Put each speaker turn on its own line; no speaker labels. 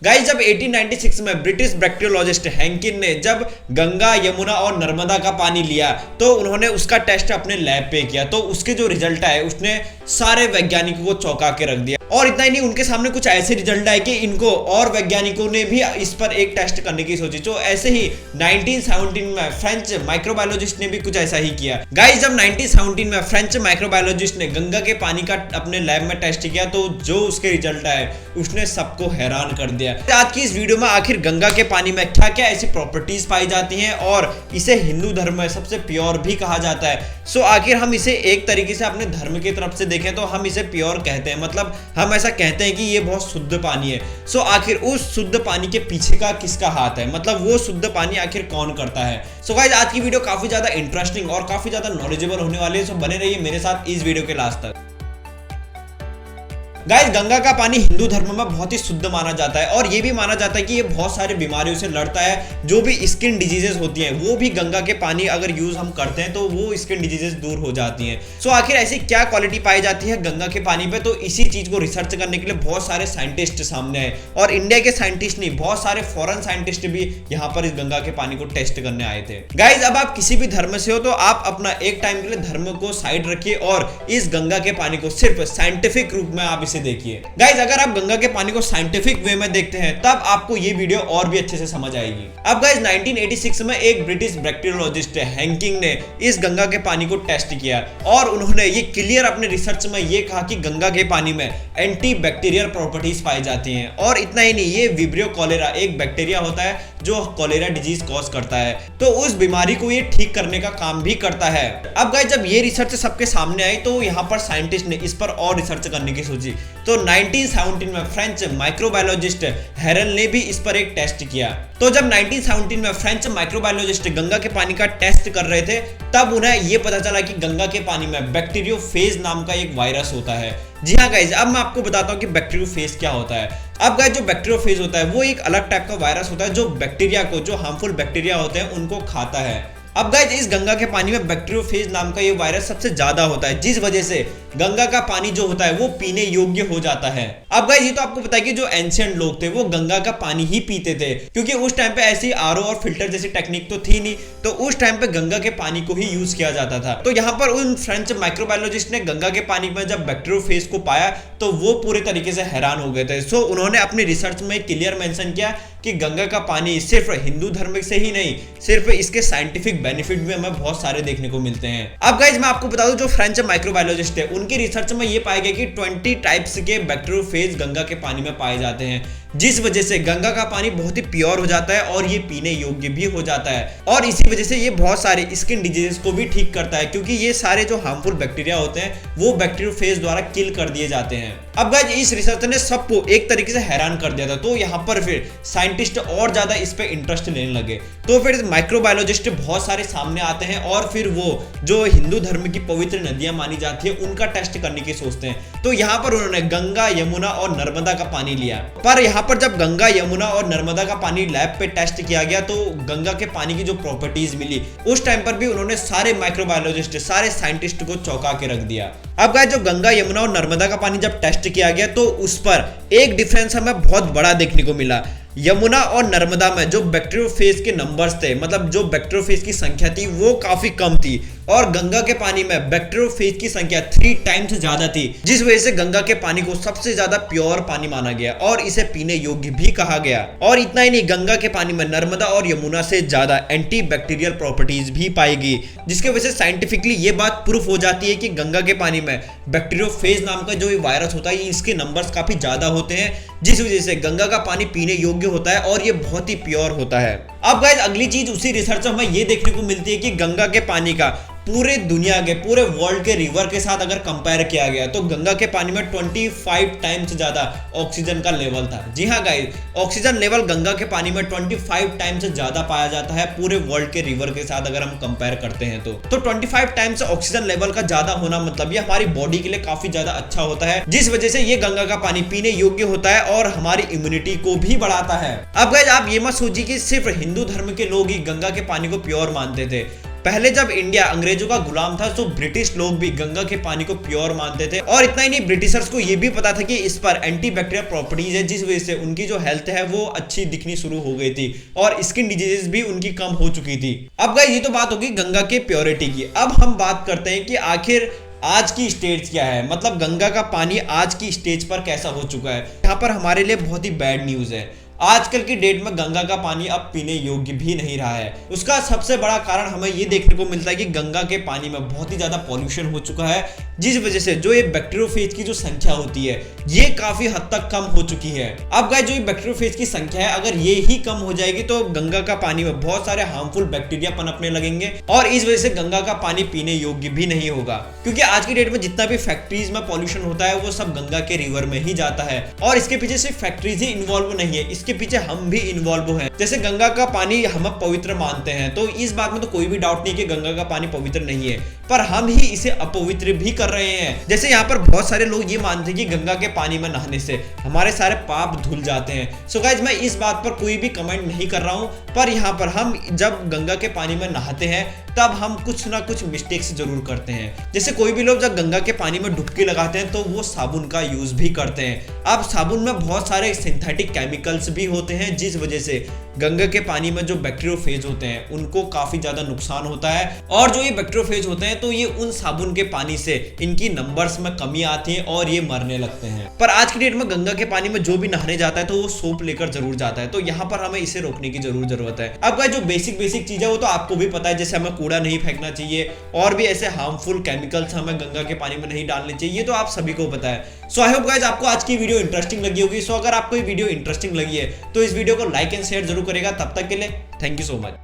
Guys जब 1896 में British bacteriologist हैंकिन ने जब गंगा, यमुना और नर्मदा का पानी लिया तो उन्होंने उसका टेस्ट अपने लैब पे किया। तो उसके जो रिजल्ट आए उसने सारे वैज्ञानिकों को चौंका के रख दिया। और इतना ही नहीं, उनके सामने कुछ ऐसे रिजल्ट आए कि इनको और वैज्ञानिकों ने भी इस पर एक टेस्ट करने की सोची। तो ऐसे ही 1917 में फ्रेंच माइक्रोबायोलॉजिस्ट ने भी कुछ ऐसा ही किया। गाइस जब 1917 में फ्रेंच माइक्रोबायोलॉजिस्ट ने गंगा के पानी का अपने लैब में टेस्ट किया तो जो उसके रिजल्ट आए उसने सबको हैरान कर दिया। आज की इस वीडियो में आखिर गंगा के पानी में क्या क्या ऐसी प्रॉपर्टीज पाई जाती हैं और इसे हिंदू धर्म में सबसे प्योर भी कहा जाता है। सो आखिर हम इसे एक तरीके से अपने धर्म की तरफ से देखें तो हम इसे प्योर कहते हैं, मतलब हम ऐसा कहते हैं कि ये बहुत शुद्ध पानी है। सो आखिर उस शुद्ध पानी के पीछे का किसका हाथ है, मतलब वो शुद्ध पानी आखिर कौन करता है। सो गाइस आज की वीडियो काफी ज्यादा इंटरेस्टिंग और काफी ज्यादा नॉलेजेबल होने वाली है। सो बने रहिए मेरे साथ इस वीडियो के लास्ट तक। गाइस गंगा का पानी हिंदू धर्म में बहुत ही शुद्ध माना जाता है और ये भी माना जाता है कि ये बहुत सारे बीमारियों से लड़ता है। जो भी स्किन डिजीजेस होती हैं वो भी गंगा के पानी अगर यूज हम करते हैं तो वो स्किन डिजीजेस दूर हो जाती हैं। सो आखिर ऐसी क्या क्वालिटी पाई जाती है गंगा के पानी पे, तो इसी चीज को रिसर्च करने के लिए बहुत सारे साइंटिस्ट सामने आए और इंडिया के साइंटिस्ट नहीं, बहुत सारे फॉरेन साइंटिस्ट भी यहाँ पर इस गंगा के पानी को टेस्ट करने आए थे। गाइज अब आप किसी भी धर्म से हो तो आप अपना एक टाइम के लिए धर्म को साइड रखिए और इस गंगा के पानी को सिर्फ साइंटिफिक रूप में आप देखिए। गाइस अगर आप गंगा के पानी को साइंटिफिक वे में देखते हैं तब आपको ये वीडियो और भी अच्छे से समझ आएगी। अब गाइस 1986 में एक ब्रिटिश बैक्टीरियोलॉजिस्ट हैंकिंग ने इस गंगा के पानी को टेस्ट किया और उन्होंने ये क्लियर अपने रिसर्च में ये कहा कि गंगा के पानी में एंटी बैक्टीरियल प्रॉपर्टीज पाई जाती हैं। और इतना ही नहीं, ये विब्रियो कॉलेरा एक बैक्टीरिया होता है जो कॉलेरा डिजीज कॉज करता है, तो उस बीमारी को ये ठीक करने का काम भी करता है। अब गाइस जब ये रिसर्च सबके सामने आई तो यहाँ पर साइंटिस्ट ने इस पर और रिसर्च करने की सोची। तो 1917 में फ्रेंच माइक्रोबायोलॉजिस्ट हेरल ने भी इस पर एक टेस्ट किया। तो जब 1917 में फ्रेंच माइक्रोबायोलॉजिस्ट गंगा के पानी का टेस्ट कर रहे थे तब उन्हें यह पता चला कि गंगा के पानी में बैक्टीरियोफेज नाम का एक वायरस होता है। जी हाँ गाइज, अब मैं आपको बताता हूँ कि बैक्टीरियोफेज क्या होता है। अब गाइज जो बैक्टीरियोफेज होता है वो एक अलग टाइप का वायरस होता है जो बैक्टीरिया को, जो हार्मफुल बैक्टीरिया होते हैं उनको खाता है। अब गाइज इस गंगा के पानी में बैक्टीरियोफेज नाम का ये वायरस सबसे ज्यादा होता है, जिस वजह से गंगा का पानी जो होता है वो पीने योग्य हो जाता है। अब गाइज ये तो आपको पता है कि जो एंशिएंट लोग थे वो गंगा का पानी ही पीते थे, क्योंकि उस टाइम पे ऐसी आरओ और फिल्टर जैसी टेक्निक तो थी नहीं, तो उस टाइम पे गंगा के पानी को ही यूज किया जाता था। तो यहाँ पर उन फ्रेंच माइक्रोबायोलॉजिस्ट ने गंगा के पानी में जब बैक्टीरियोफेज को पाया तो वो पूरे तरीके से हैरान हो गए थे। सो उन्होंने अपनी रिसर्च में क्लियर मेंशन किया कि गंगा का पानी सिर्फ हिंदू धर्म से ही नहीं, सिर्फ इसके साइंटिफिक बेनिफिट भी हमें बहुत सारे देखने को मिलते हैं। अब गाइज मैं आपको बता दूं, जो फ्रेंच माइक्रोबायोलॉजिस्ट है उनकी रिसर्च में ये पाया गया कि 20 टाइप्स के बैक्टीरियोफेज गंगा के पानी में पाए जाते हैं, जिस वजह से गंगा का पानी बहुत ही प्योर हो जाता है और ये पीने योग्य भी हो जाता है। और इसी वजह से ये बहुत सारे स्किन डिजीजेस को भी ठीक करता है, क्योंकि ये सारे जो हार्मफुल बैक्टीरिया होते हैं वो बैक्टीरियोफेज द्वारा किल कर दिए जाते हैं। अब गाइज इस रिसर्च ने सबको एक तरीके से हैरान कर दिया था, तो यहाँ पर फिर साइंटिस्ट और ज्यादा इस पे इंटरेस्ट लेने लगे। तो फिर माइक्रोबायोलॉजिस्ट बहुत सारे सामने आते हैं और फिर वो जो हिंदू धर्म की पवित्र नदियां मानी जाती है उनका टेस्ट करने की सोचते हैं। तो यहाँ पर उन्होंने गंगा, यमुना और नर्मदा का पानी लिया। पर यहाँ पर जब गंगा, यमुना और नर्मदा का पानी लैब पे टेस्ट किया गया तो गंगा के पानी की जो प्रॉपर्टीज मिली उस टाइम पर भी उन्होंने सारे माइक्रोबायोलॉजिस्ट, सारे साइंटिस्ट को चौंका के रख दिया। अब गाइस जो गंगा, यमुना और नर्मदा का पानी जब टेस्ट किया गया तो उस पर एक डिफरेंस हमें बहुत बड़ा देखने को मिला। यमुना और नर्मदा में जो बैक्टीरियोफेज के नंबर्स थे, मतलब जो बैक्टीरियोफेज की संख्या थी वो काफी कम थी, और गंगा के पानी में बैक्टीरियोफेज की संख्या 3 टाइम्स ज्यादा थी, जिस वजह से गंगा के पानी को सबसे ज्यादा प्योर पानी माना गया और इसे पीने योग्य भी कहा गया। और इतना ही नहीं, गंगा के पानी में नर्मदा और यमुना से ज्यादा एंटी बैक्टीरियल प्रॉपर्टीज भी पाई गई, जिसकी वजह से साइंटिफिकली ये बात प्रूफ हो जाती है कि गंगा के पानी में बैक्टीरियोफेज नाम का जो वायरस होता है इसके नंबर्स काफी ज्यादा होते हैं, जिस वजह से गंगा का पानी पीने योग्य होता है और ये बहुत ही प्योर होता है। अब गाइस अगली चीज उसी रिसर्च में हमें ये देखने को मिलती है कि गंगा के पानी का पूरे दुनिया के, पूरे वर्ल्ड के रिवर के साथ अगर कंपेयर किया गया तो गंगा के पानी में 25 टाइम्स ज्यादा ऑक्सीजन का लेवल था। जी हाँ गाइस, ऑक्सीजन लेवल गंगा के पानी में 25 टाइम्स ज्यादा पाया जाता है पूरे वर्ल्ड के रिवर के साथ अगर हम कंपेयर करते हैं तो 25 टाइम्स ऑक्सीजन लेवल का ज्यादा होना मतलब ये हमारी बॉडी के लिए काफी ज्यादा अच्छा होता है, जिस वजह से ये गंगा का पानी पीने योग्य होता है और हमारी इम्यूनिटी को भी बढ़ाता है। अब गाइस आप ये मत सोचिए कि सिर्फ हिंदू धर्म के लोग ही गंगा के पानी को प्योर मानते थे। पहले जब इंडिया अंग्रेजों का गुलाम था तो ब्रिटिश लोग भी गंगा के पानी को प्योर मानते थे, और इतना ही नहीं, ब्रिटिशर्स को ये भी पता था कि इस पर एंटीबैक्टीरियल प्रॉपर्टीज है, जिस वजह से उनकी जो हेल्थ है वो अच्छी दिखनी शुरू हो गई थी और स्किन डिजीजेस भी उनकी कम हो चुकी थी। अब गाइस ये तो बात होगी गंगा के प्योरिटी की। अब हम बात करते हैं कि आखिर आज की स्टेज क्या है, मतलब गंगा का पानी आज की स्टेज पर कैसा हो चुका है। यहाँ पर हमारे लिए बहुत ही बैड न्यूज है। आजकल की डेट में गंगा का पानी अब पीने योग्य भी नहीं रहा है। उसका सबसे बड़ा कारण हमें ये देखने को मिलता है कि गंगा के पानी में बहुत ही ज्यादा पॉल्यूशन हो चुका है, जिस वजह से जो ये बैक्टीरियोफेज की जो संख्या होती है ये काफी हद तक कम हो चुकी है। अब गाइस जो ये बैक्टीरियोफेज की संख्या है अगर ये ही कम हो जाएगी तो गंगा का पानी में बहुत सारे हार्मफुल बैक्टीरिया पनपने लगेंगे और इस वजह से गंगा का पानी पीने योग्य भी नहीं होगा। क्योंकि आज की डेट में जितना भी फैक्ट्रीज में पॉल्यूशन होता है वो सब गंगा के रिवर में ही जाता है, और इसके पीछे सिर्फ फैक्ट्रीज ही इन्वॉल्व नहीं है, इसके पीछे हम भी इन्वॉल्व हैं। जैसे गंगा का पानी हम पवित्र मानते हैं, तो इस बात में तो कोई भी डाउट नहीं कि गंगा का पानी पवित्र नहीं है, पर हम ही इसे अपवित्र भी कर रहे हैं। जैसे यहाँ पर बहुत सारे लोग ये मानते हैं कि गंगा के पानी में नहाने से हमारे सारे पाप धुल जाते हैं। सो गाइस मैं इस बात पर कोई भी कमेंट नहीं कर रहा हूँ, पर यहाँ पर हम जब गंगा के पानी में नहाते हैं तब हम कुछ ना कुछ मिस्टेक्स जरूर करते हैं। जैसे कोई भी लोग जब गंगा के पानी में डुबकी लगाते हैं तो वो साबुन का यूज भी करते हैं। अब साबुन में बहुत सारे सिंथेटिक केमिकल्स भी होते हैं, जिस वजह से गंगा के पानी में जो बैक्टीरियोफेज होते हैं उनको काफी ज्यादा नुकसान होता है, और जो ये बैक्टीरियोफेज होते हैं तो ये उन साबुन के पानी से इनकी नंबर्स में कमी आती है और ये मरने लगते हैं। पर आज की डेट में गंगा के पानी में जो भी नहाने जाता है तो वो सोप लेकर जरूर जाता है, तो यहाँ पर हमें इसे रोकने की जरूरत है। अब जो बेसिक चीज है वो तो आपको भी पता है, जैसे हमें कूड़ा नहीं फेंकना चाहिए और भी ऐसे हार्मफुल केमिकल्स हमें गंगा के पानी में नहीं डालने चाहिए, तो आप सभी को पता है। सो आई होप गाइस आपको आज की वीडियो इंटरेस्टिंग लगी होगी। सो अगर आपको ये वीडियो इंटरेस्टिंग लगी है तो इस वीडियो को लाइक एंड शेयर जरूर करेगा। तब तक के लिए थैंक यू सो मच।